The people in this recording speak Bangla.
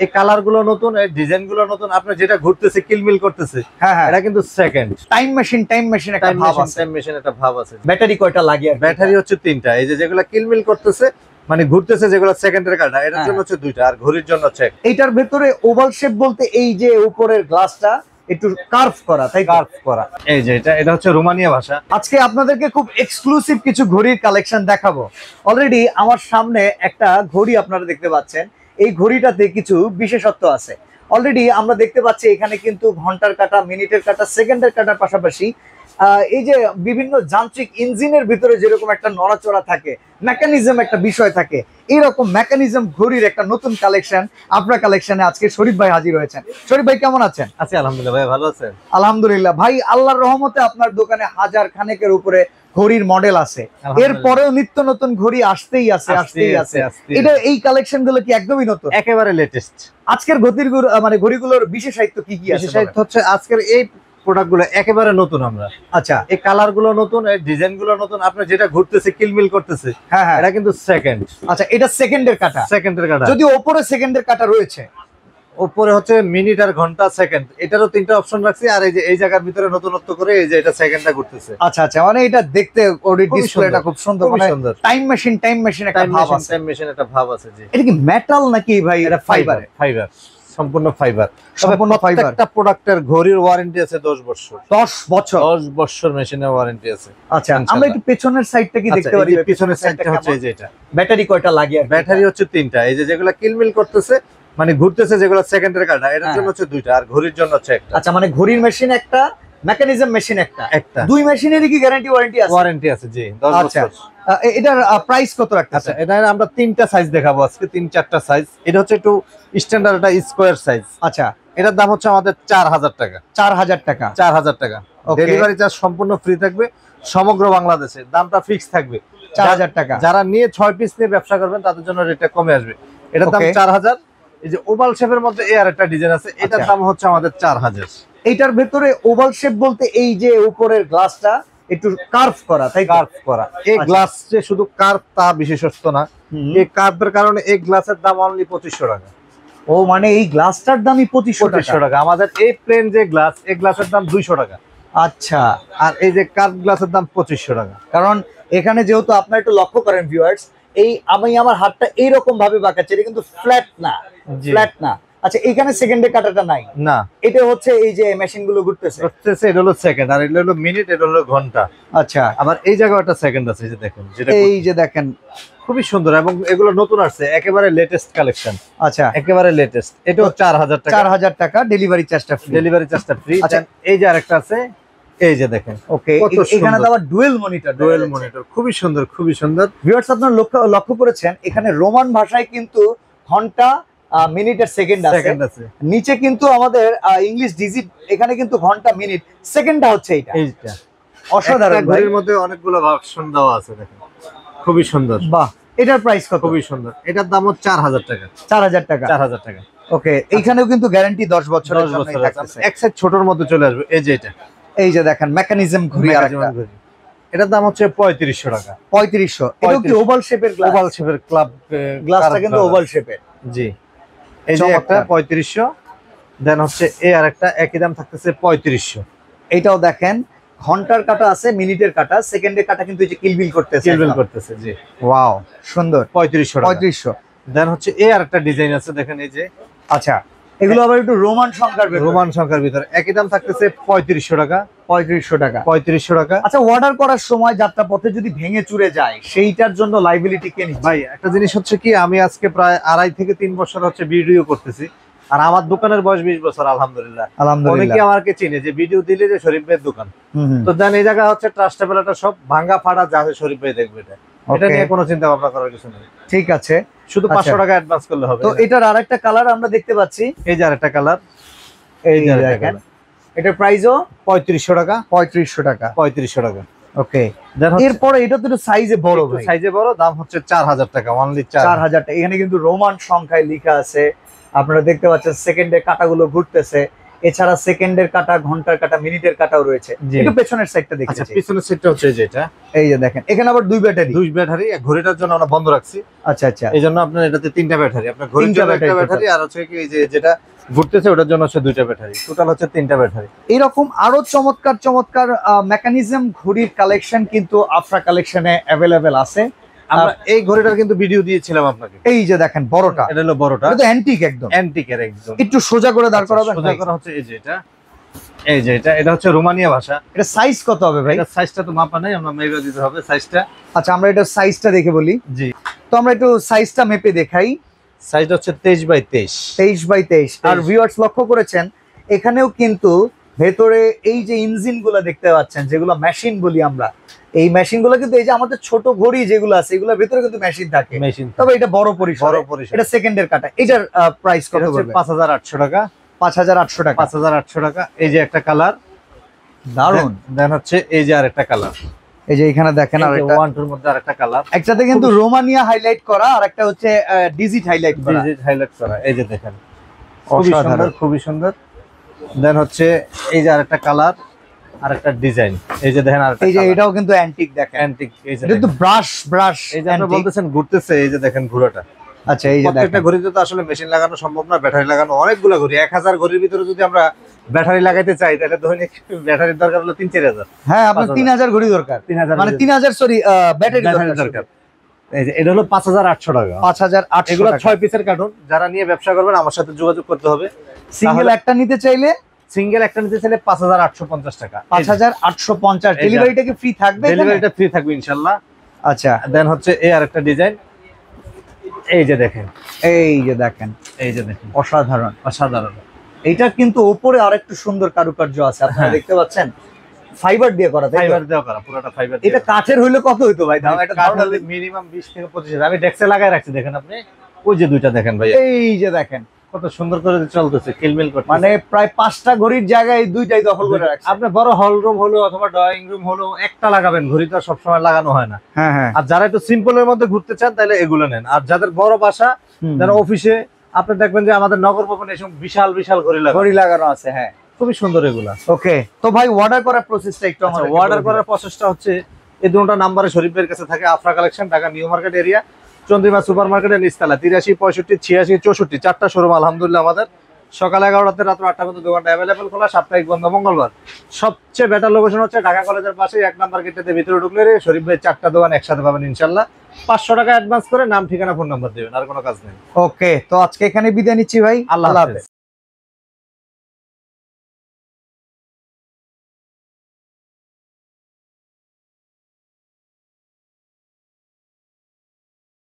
এই কালার গুলো নতুন, এই ডিজাইন গুলো নতুন, আপনার যেটা ঘুরতেছে কিলমিল করতেছে, হ্যাঁ হ্যাঁ, এটা কিন্তু সেকেন্ড টাইম মেশিন একটা ভাব আছে। টাইম মেশিন একটা ভাব আছে। ব্যাটারি কয়টা লাগে? ব্যাটারি হচ্ছে 3টা। এই যে যেগুলা কিলমিল করতেছে মানে ঘুরতেছে, যেগুলো সেকেন্ডের কাটা, এটার জন্য হচ্ছে 2টা, আর ঘড়ির জন্য হচ্ছে একটা। এইটার ভেতরে ওভাল শেপ বলতে এই যে উপরের গ্লাসটা একটু কার্ভ করা, তাই কার্ভ করা। এই যে এটা হচ্ছে রোমানিয়া ভাষা। আজকে আপনাদেরকে খুব এক্সক্লুসিভ কিছু ঘড়ির কালেকশন দেখাবো। অলরেডি আমার সামনে একটা ঘড়ি আপনারা দেখতে পাচ্ছেন। এই ঘড়িটাতে কিছু বিশেষত্ব আছে। অলরেডি আমরা দেখতে পাচ্ছি এখানে কিন্তু ঘন্টার কাঁটা, মিনিটের কাঁটা, সেকেন্ডের কাঁটার পাশাপাশি এই যে বিভিন্ন যান্ত্রিক ইঞ্জিনের ভিতরে যেরকম একটা নড়াচড়া থাকে, মেকানিজম একটা বিষয় থাকে, এইরকম মেকানিজম ঘড়ির একটা নতুন কালেকশন আপনার কালেকশনে আজকে শরীফ ভাই হাজির হয়েছেন। শরীফ ভাই কেমন আছেন? আছি আলহামদুলিল্লাহ। ভাই ভালো আছেন? আলহামদুলিল্লাহ ভাই, আল্লাহর রহমতে আপনার দোকানে হাজার খানেকের উপরে ঘড়ির মডেল আছে, এরপরেও নিত্য নতুন ঘড়ি আসতেই আছে। এটা এই কালেকশন গুলো কি একদমই নতুন? একেবারে লেটেস্ট। আজকের মানে ঘড়িগুলোর বিশেষত্ব কি কি আছে? বিশেষত্ব হচ্ছে আজকের এই প্রোডাক্ট গুলো একেবারে নতুন। আমরা আচ্ছা, এই কালার গুলো নতুন, এই ডিজাইন গুলো নতুন, আপনার যেটা ঘুরতেছে কিলমিল করতেছে, হ্যাঁ হ্যাঁ, এটা কিন্তু সেকেন্ড। আচ্ছা, এটা সেকেন্ডের কাটা। সেকেন্ডের কাটা, যদি ওপরে সেকেন্ডের কাটা রয়েছে, উপরে হচ্ছে মিনিট আর ঘন্টা, সেকেন্ড, এটারও 3টা অপশন রাখছি। আর এই যে এই জায়গার ভিতরে নতুনত্ব করে এই যে এটা সেকেন্ডটা ঘুরতেছে। আচ্ছা আচ্ছা, মানে এটা দেখতে ডিসপ্লেটা খুব সুন্দর, মানে সুন্দর। টাইম মেশিন একটা ভাব আছে। টাইম মেশিন একটা ভাব আছে। জি, এটা কি মেটাল নাকি ভাই? এটা ফাইবার। সম্পূর্ণ ফাইবার। প্রত্যেকটা প্রোডাক্টের ঘড়ির ওয়ারেন্টি আছে 10 বছর। 10 বছর? 10 বছর মেশিনের ওয়ারেন্টি আছে। আচ্ছা, আমরা একটু পেছনের সাইডটা কি দেখতে পারি? পিছনের সাইডটা হচ্ছে এই যে এটা। ব্যাটারি কয়টা লাগে? ব্যাটারি হচ্ছে 3টা। এই যে যেগুলা কিলমিল করতেছে মানে ঘুরতেছে, যেগুলো সেকেন্ডের কাটা, এটার জন্য হচ্ছে 2টা, আর ঘড়ির জন্য হচ্ছে একটা। আচ্ছা, মানে ঘড়ির মেশিন একটা, মেকানিজম মেশিন একটা। দুই মেশিনেরই কি গ্যারান্টি ওয়ারেন্টি আছে? ওয়ারেন্টি আছে, জি, 10 বছর। এটার প্রাইস কত রাখতেছে? আচ্ছা, এটা আমরা 3টা সাইজ দেখাবো আজকে, 3-4টা সাইজ। এটা হচ্ছে একটু স্ট্যান্ডার্ড, একটা স্কয়ার সাইজ। আচ্ছা, এটার দাম হচ্ছে আমাদের 4000 টাকা। 4000 টাকা? 4000 টাকা। ডেলিভারি চার্জ সম্পূর্ণ ফ্রি থাকবে সমগ্র বাংলাদেশে। দামটা ফিক্স থাকবে 4000 টাকা। যারা নিয়ে 6 পিস নিয়ে ব্যবসা করবেন তাদের জন্য রেটটা কমে আসবে। এটার দাম 4000। এই যে ওভাল শেপের মধ্যে এর একটা ডিজাইন আছে, এটার দাম হচ্ছে আমাদের 4000। এইটার ভেতরে ওভাল শেপ বলতে এই যে উপরের গ্লাসটা একটু কার্ভ করা, তাই? কার্ভ করা। এই গ্লাস যে শুধু কার্ভ তা বিশেষত্ব না, এই কার্ভের কারণে এই গ্লাসের দাম অনলি 2500 টাকা। ও, মানে এই গ্লাসটার দামই 2500 টাকা। আমাদের এই প্লেন যে গ্লাস, এই গ্লাসের দাম 200 টাকা। আচ্ছা, আর এই যে কার্ভ গ্লাসের দাম 2500 টাকা। কারণ এখানে যেহেতু আপনারা একটু লক্ষ্য করেন ভিউয়ার্স, আমি আমার হাতটা এইরকম ভাবে বাঁকাচ্ছি, এটা কিন্তু ফ্ল্যাট না। আচ্ছা, এখানে সেকেন্ডের কাটাটা নাই না, এটা হচ্ছে এই যে মেশিন গুলো ঘুরতেছে, এটা হলো সেকেন্ড, আর এটা হলো মিনিট, এটা হলো ঘন্টা। আচ্ছা, আবার এই জায়গায় একটা সেকেন্ড আছে, যে দেখেন, এই যে দেখেন, খুবই সুন্দর, এবং এগুলো নতুন আসছে, একেবারে লেটেস্ট কালেকশন। আচ্ছা, একেবারে লেটেস্ট। এটাও 4000 টাকা। 4000 টাকা, ডেলিভারি চার্জটা ফ্রি। আচ্ছা, এই যে আরেকটা আছে, এই যে দেখেন, ওকে, এখানে তো আবার ডুয়েল মনিটর, খুবই সুন্দর। ভিউয়ার্স, আপনারা লক্ষ্য করেছেন এখানে রোমান ভাষায় কিন্তু ঘন্টা, মিনিট আর সেকেন্ড আছে। নিচে কিন্তু আমাদের ইংলিশ ডিজিট, এখানে কিন্তু ঘন্টা, মিনিট, সেকেন্ডটা হচ্ছে এইটা। অসাধারণ। ঘড়ির মধ্যে অনেকগুলো ভার্সন দেওয়া আছে, দেখেন, খুবই সুন্দর। বাহ, এটার প্রাইস কত? খুবই সুন্দর। এটার দাম হচ্ছে 4000 টাকা। 4000 টাকা। 4000 টাকা। ওকে, এইখানেও কিন্তু গ্যারান্টি 10 বছরের জন্য থাকছে। এক সাইজ ছোটর মধ্যে চলে আসবে। এই যে এটা, এই যে দেখেন, মেকানিজম ঘড়ি আরেকটা। এটার দাম হচ্ছে 3500 টাকা। 3500। এটা কি ওভাল শেপের গ্লাস? ওভাল শেপের গ্লাসটা কিন্তু ওভাল শেপের। জি, এই যে একটা 3500, দেন হচ্ছে এই আরেকটা একই দাম থাকতেছে 3500। এইটাও দেখেন, ঘন্টার কাটা আছে, মিনিটের কাটা, সেকেন্ডের কাটা কিন্তু এই যে কিলবিল করতেছে। জি, ওয়াও, সুন্দর। 3500। দেন হচ্ছে এই আরেকটা ডিজাইন আছে, দেখেন, এই যে। আচ্ছা, এগুলো আবার একটু রোমান সংখ্যার ভিতরে একই দাম থাকতেছে 3500 টাকা। 3500 টাকা। আচ্ছা, অর্ডার করার সময় যাত্রা পথে যদি ভেঙে চুরে যায়, সেইটার জন্য লাইবিলিটি কে নিচ্ছে? ভাই, একটা জিনিস হচ্ছে কি, আমি আজকে প্রায় 2.5 থেকে 3 বছর হচ্ছে ভিডিও করতেছি, আর আমার দোকানের বয়স 20 বছর। আলহামদুলিল্লাহ। অনেকে আমাকে চিনে যে ভিডিও দিলে যে শরীফ ভাইয়ের দোকান, তো জান এই জায়গা হচ্ছে ট্রাস্টেবল, একটা সব ভাঙা ফাড়া যা হয় শরীফ ভাই দেখবে। এটা নিয়ে কোনো চিন্তা ভাবনা করার কিছু নেই। ঠিক আছে, শুধু 500 টাকা অ্যাডভান্স করলে হবে। তো এটার আরেকটা কালার আমরা দেখতে পাচ্ছি, এই যে আরেকটা কালার, এই যে দেখেন, এটার প্রাইসও 3500 টাকা। 3500 টাকা। ওকে, এরপরে এটা তো সাইজে বড়, সাইজে বড়, দাম হচ্ছে 4000 টাকা। অনলি 4000 টাকা। এখানে কিন্তু রোমান সংখ্যায় লেখা আছে, আপনারা দেখতে পাচ্ছেন, সেকেন্ডে কাটাগুলো ঘুরতেছে। এছাড়া সেকেন্ডের কাটা, ঘন্টার কাটা, মিনিটের কাটাও রয়েছে। জি। একটু পেছনের সাইডটা দেখতে আচ্ছা চাই। পিছনের সিটটা হচ্ছে এই যে এটা, এই যে দেখেন এখানে আবার দুই ব্যাটারি। দুই ব্যাটারি, ঘড়িটার জন্য আমরা বন্ধ রাখছি, আচ্ছা আচ্ছা, এই জন্য আপনার এটাতে তিনটা ব্যাটারি, আপনার ঘড়ির তিনটা জন্য একটা ব্যাটারি ব্যাটারি, আর হচ্ছে কি এই যে যেটা ঘুরতেছে ওটার জন্য হচ্ছে দুইটা ব্যাটারি, টোটাল হচ্ছে তিনটা ব্যাটারি। এরকম আরো চমৎকার চমৎকার মেকানিজম ঘড়ির কালেকশন কিন্তু আফরা কালেকশনে অ্যাভেলেবেল আছে। আমরা এই ঘড়িটার কিন্তু ভিডিও দিয়েছিলাম আপনাকে, এই যে দেখেন বড়টা, এটা হলো বড়টা, এটা তো অ্যান্টিক একদম, অ্যান্টিকের একদম। একটু সোজা করে দাঁড় করাবেন সোজা ভাই? করা হচ্ছে এই যে এটা, এই যে এটা হচ্ছে রোমানিয়া ভাষা। এটা সাইজ কত হবে ভাই? এটা সাইজটা তো মাপা নাই, আমরা মেপে দিতে হবে সাইজটা। আচ্ছা আমরা এটা সাইজটা দেখে বলি। জি, তো আমরা একটু সাইজটা মেপে দেখাই। সাইজটা হচ্ছে 23x23। 23x23। আর ভিউয়ার্স লক্ষ্য করেছেন এখানেও কিন্তু ভেতরে এই যে ইঞ্জিন গুলা দেখতে পাচ্ছেন, যেগুলো মেশিন বলি আমরা, এই মেশিন গুলো কিন্তু এই যে আমাদের ছোট ঘড়ি যেগুলো আছে এগুলোর ভেতরে কিন্তু মেশিন থাকে, মেশিন, তবে এটা বড় পরিসর। বড় পরিসর। এটা সেকেন্ডের কাটা। এটার প্রাইস কত হচ্ছে পড়বে? 5800 টাকা। 5800 টাকা। 5800 টাকা। এই যে একটা কালার, দারুন। দেন হচ্ছে এই যে আরেকটা কালার, এই যে এখানে দেখেন আর একটা, ওয়ান টুর মধ্যে আরেকটা কালার, একটাতে কিন্তু রোমানিয়া হাইলাইট করা আর একটা হচ্ছে ডিজিট হাইলাইট করা। ডিজিট হাইলাইট করা, এই যে দেখেন খুবই অসাধারণ। সুন্দর, খুবই সুন্দর। দেন হচ্ছে এই যে আরেকটা কালার, আরেকটা ডিজাইন, এই যে দেখেন আরেকটা, এই যে এটাও কিন্তু অ্যান্টিক দেখেন, অ্যান্টিক। এই যে এটা তো ব্রাশ এই যে আপনি বলতেছেন ঘুরতেছে, এই যে দেখেন ঘোড়াটা। আচ্ছা এই যে প্রত্যেকটা দেখেন, ঘড়িতে তো আসলে মেশিন লাগানো সম্ভব না, ব্যাটারি লাগানো অনেকগুলো ঘড়ি, 1000 ঘড়ির ভিতরে যদি আমরা ব্যাটারি লাগাইতে চাই তাহলে দৈনিক ব্যাটারির দরকার হলো 3-4000। হ্যাঁ আপনার 5000 3000 ঘড়ি দরকার, 3000 মানে 3000 সরি ব্যাটারি ব্যাটারি দরকার। এই যে এটা হলো 5800 টাকা। 5800 এগুলো টাকা। 6 পিসের কার্টুন, যারা নিয়ে ব্যবসা করবেন আমার সাথে যোগাযোগ করতে হবে। সিঙ্গেল একটা নিতে চাইলে, সিঙ্গেল একটা নিতে চাইলে 5850 টাকা। 5850। এই যে। ডেলিভারিটা কি ফ্রি থাকবে? ডেলিভারিটা ফ্রি থাকবে ইনশাআল্লাহ। আচ্ছা দেন হচ্ছে এই আরেকটা ডিজাইন, এই যে দেখেন, এই যে দেখেন, এই যে দেখেন অসাধারণ। অসাধারণ। এইটা কিন্তু উপরে আরেকটু সুন্দর কারুকার্য আছে, আপনারা হ্যাঁ। দেখতে পাচ্ছেন, ফাইবার দিয়ে করা, তাই তো? ফাইবার দেওয়া করা, পুরোটা ফাইবার। এটা কাঠের হইলে কত হইতো ভাই দাম? এটা ধারণা দিন। মিনিমাম 20 থেকে 25,000। আমি ডেস্কে লাগাই রাখছি, দেখেন আপনি ওই যে দুইটা দেখেন ভাই, এই যে দেখেন কত সুন্দর করে চলতেছে, কিলমিল করতেছে। মানে প্রায় 5টা ঘড়ির জায়গায় এই দুইটাই দখল করে রাখছে। আপনি বড় হল রুম হলো অথবা ড্রয়িং রুম হলো একটা লাগাবেন, ঘড়ি তো সবসময় লাগানো হয় না। হ্যাঁ হ্যাঁ। আর যারা একটু সিম্পলের মধ্যে ঘুরতে চান তাহলে এগুলো নেন। আর যাদের বড় বাসা, যারা অফিসে, আপনি দেখবেন যে আমাদের নগর ভবনে এসব বিশাল বিশাল ঘড়ি লাগানো, ঘড়ি লাগানো আছে। হ্যাঁ খুবই সুন্দর এগুলা। ওকে, তো ভাই অর্ডার করার প্রসেসটা একটু আমাদের অর্ডার করার প্রসেসটা হচ্ছে এই দুটো নাম্বারে শরীফের কাছে থাকে, Afra collection, Dhaka new market area, Chandrima super মার্কেটের নিচতলা, 83 65 86 64, 4টা শোরুম আলহামদুলিল্লাহ আমাদের। সকাল 11টাতে রাত 8টা পর্যন্ত দোকানটা অ্যাভেলেবল খোলা, সাপ্তাহিক বন্ধ মঙ্গলবার। সবচেয়ে বেটার লোকেশন হচ্ছে ঢাকা কলেজের পাশে 1 নাম্বার গেটেতে ভিতরে ঢুকলে শরীফ ভাই 4টা দোকান একসাথে পাবেন ইনশাল্লাহ। 500 টাকা অ্যাডভান্স করে নাম ঠিকানা ফোন নাম্বার দেবেন, আর কোনো কাজ নেই। ওকে, তো আজকে এখানে বিদায় নিচ্ছি ভাই। আল্লাহ হাফেজ।